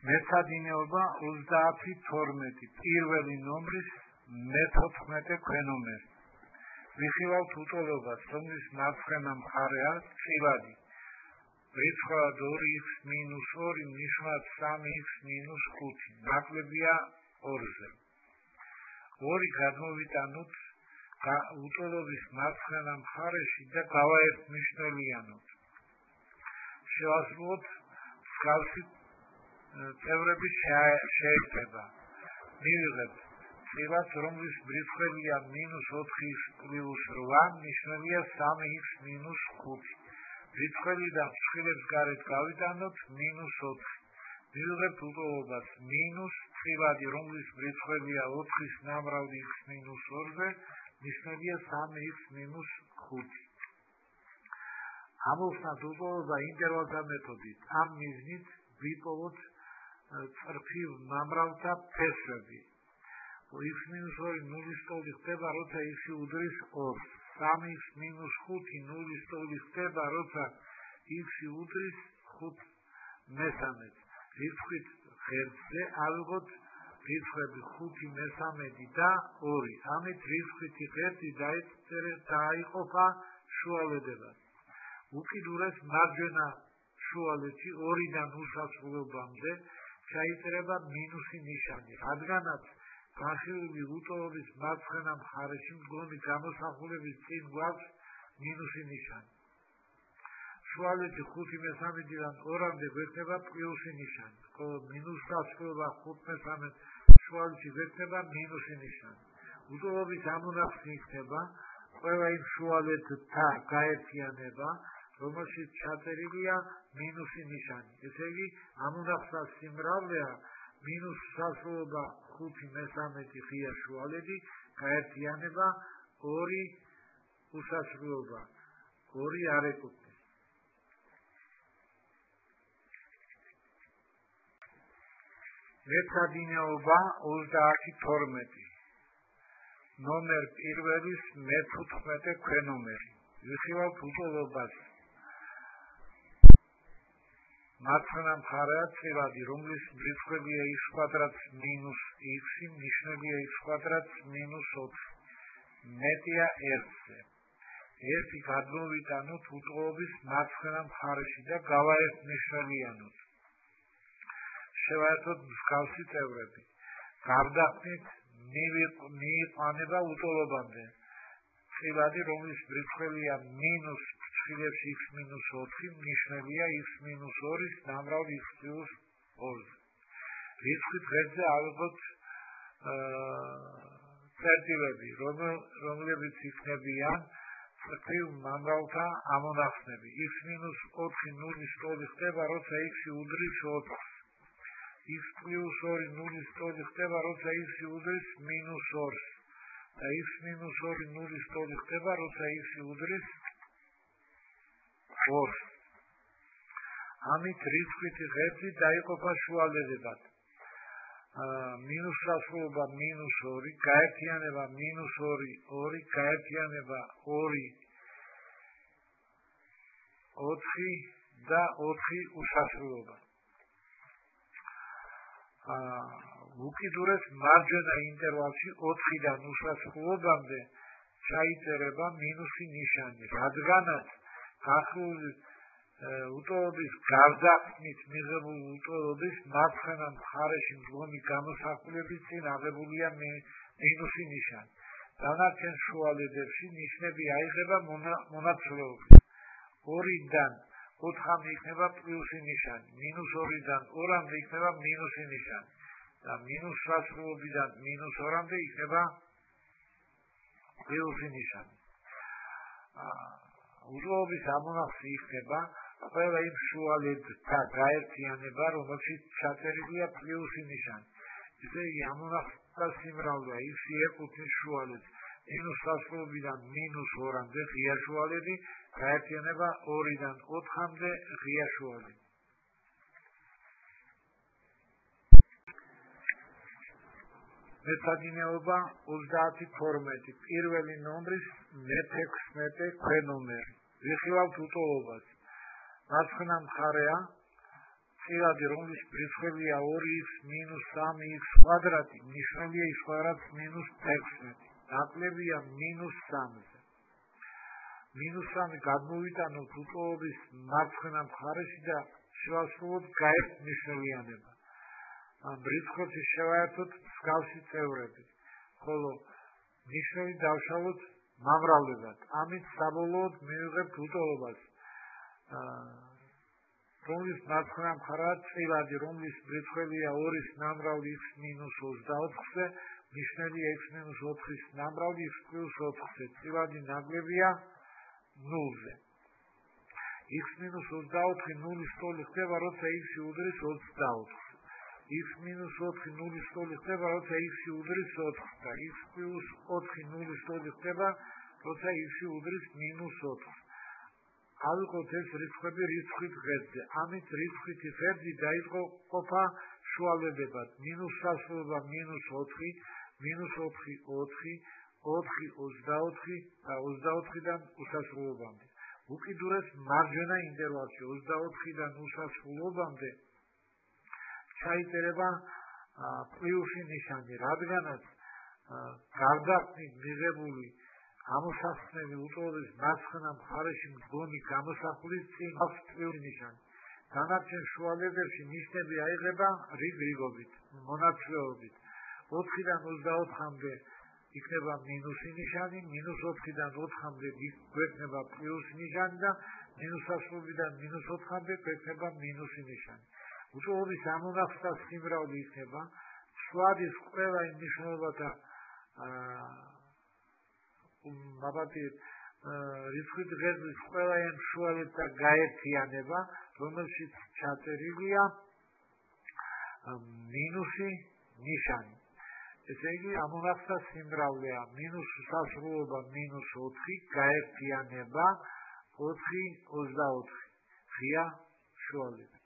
მეცადინეობა 30-12 პირველი ნომრის მე-14 ქვენომერი. ვიხილავთ უტოლობას, რომლის მარცხენა მხარეა წილადი. რიცხვად 2x - 2 ნიშნად 3x - 5. ნაკლებია 2-ზე. 2 გადმოვიტანოთ უტოლობის მარცხენა მხარეში და გავაერთმნიშვნელიანოთ. შევასრულოთ მსგავსი წევრები შეიძლება. მივიღებთ წილად, რომლის ბრიცხველია -4x + 8 ნიშნებია 3x - 5. ბრიცხველიდან ფრთხილებს გარეთ გავიტანოთ -4. მივიღებთ უტოლობას მინუს წილადი, რომლის ბრიცხველია 4-ის ნამრავლი x - 2-ზე ნიშნებია 3x - 5. ამოვხსნათ უტოლობა ინტერვალთა მეთოდით. ამ მიზნით ვიპოვოთ წრფივ ნამრავლთა ფესვები. x - 2 ნულის ტოლი ხდება, როცა x უდრის 2-ს. 3x - 5 ნულის ტოლი ხდება, როცა x უდრის 5/3. რიცხვით ღერძზე ავიღოთ რიცხვები 5/3 და 2. ამით რიცხვითი ღერძი დაიყოფა შუალედებად. უკიდურეს მარჯვენა შუალედში 2-დან უსასრულობამდე ჩაიწერება მინუსი ნიშანი, რადგანაც განხილული უტოლობის მარცხენა მხარეში მდგომი გამოსახულების წინ გვაქვს მინუსი ნიშანი. შუალედში 5/3-დან 2-მდე გვექნება პლუსი ნიშანი, ხოლო მინუს დასრულება 5/3 შუალედში გვექნება მინუსი ნიშანი. უტოლობის ამონახსნი იქნება ყველა იმ შუალედთა გაერთიანება, რომელშიც ჩაწერილია მინუსი ნიშანი. ესე იგი, ამონახსნას სიმრავლეა მინუს სასრულობა 5/3 ღია შუალედი გაერთიანება 2 უსასრულობა 2 არ ეკუთვნის. მეცადინეობა 30-12 ნომერ პირველის მე-15 ქვენომერი. ვიხილავთ უტოლობას მარცხენა მხარეა წილადი, რომლის ბრიცხველია x² - x ნიშნებია x² - 4. მეტია 1-ზე. 1 გადმოვიტანოთ უტოლობის მარცხენა მხარეში და გავაერთმნიშვნელიანოთ. შევაერთოთ მსგავსი წევრები. გარდაქმნით მიიყვანება უტოლობამდე. წილადი, რომლის ბრიცხველია მინუს ფრთხილებს x - 4 ნიშნებია x - 2-ის ნამრავლი x + 2-ზე. რიცხვით ღერძზე ავიღოთ წერტილები, რომლებიც იქნებიან წრფივ ნამრავლთა ამონახსნები. x - 4 ნულის ტოლი ხდება, როცა x უდრის 4-ს. x + 2 ნულის ტოლი ხდება, როცა x უდრის -2-ს. და x - 2 ნულის ტოლი ხდება, როცა x უდრის 2-ს. ამით რიცხვითი ღერძი დაიყოფა შუალედებად. მინუს დასრულობა -2, გაერთიანება -2, 2, გაერთიანება 2, 4 და 4 უსასრულობა. უკიდურეს მარჯვენა ინტერვალში 4-დან უსასრულობამდე ჩაიწერება მინუსი ნიშანი, რადგანაც განხილული უტოლობის გარდაქმნით მიღებული უტოლობის მარცხენა მხარეში მდგომი გამოსახულების წინ აღებულია მინუსი ნიშანი. დანარჩენ შუალედებში ნიშნები აიღება მონაცვლეობით. 2-დან 4-მდე იქნება პლუსი ნიშანი, -2-დან 2-მდე იქნება მინუსი ნიშანი და მინუს სასრულობიდან -2-მდე იქნება პლუსი ნიშანი. უტოლობის ამონახსნი იქნება ყველა იმ შუალედთა გაერთიანება, რომელშიც ჩაწერილია პლუსი ნიშანი. ესე იგი, ამონახსნთა სიმრავლეა x ეკუთვნის შუალედს მინუს სასრულობიდან -2-მდე ღია შუალედი, გაერთიანება 2-დან 4-მდე ღია შუალედი. მეცადინეობა 30-12 პირველი ნომრის მე-16 ქვენომერი. ვიხილავთ უტოლობას. მარცხენა მხარეა წილადი რომლის ბრიცხებია 2x - 3x კვადრატი ნიშნულია ის კვადრატს -16 ნაკლებია -3-ზე -3 გადმოვიტანოთ უწყობის მარცხენა მხარეში და შევასრულოთ გაერთ ნიშნულიანება ამ ბრიცხებს შევაერთოთ მსგავსი წევრებით ხოლო ნიშნები დავშალოთ მამრავლებად ამით საბოლოოდ მივიღებთ უწყობას რომლის მარცხენა მხარაა წილადი რომლის ბრიცხებია 2-ის ნამრავლი x - 24-ზე ნიშნები x - 4-ის ნამრავლი x + 4-ზე წილადი ნაკლებია 0-ზე x - 24 0-ის ტოლი ხდება როცა x უდრის 24-ს x - 4 0-ის ტოლი ხდება როცა x უდრის 4-ს და x + 4 0-ის ტოლი ხდება როცა x უდრის -4-ს ავიღოთ ეს რიცხვები რიცხვით ღერძზე ამით რიცხვითი ღერძი დაიყოფა შუალებებად მინუს სასრულობა -4 -4 4 4 24 და 24-დან უსასრულობამდე უკიდურეს მარჯვენა ინტერვალში 24-დან უსასრულობამდე ჩაიწერება პლუსი ნიშანი რადგანაც გარდაქმნით მიღებული ამოსახსნელი უწყობის მარცხენა მხარეში მდგომი გამოსახulis წინ აქვს პლუსი ნიშანი დანარჩენ შუალებებში ნიშნები აიღება რიგ-რიგობით მონაცვლეობით 4-დან 24-მდე იქნება მინუსი ნიშანი -4-დან 4-მდე გვექნება პლუსი ნიშანი და -1-დან -4-მდე გვექნება მინუსი ნიშანი უწყობის ამონახსნას სიმრავლე იქნება სვადის ყველა იმ ნიშნულობათა რიცხვით ღერძის ყველა იმ შუალებთა გაერთიანება რომელშიც ჩაწერილია მინუსი ნიშანი ესე იგი ამონახსნას სიმრავლეა მინუს სასრულობა -4 გაერთიანება 4 24 ღია შუალები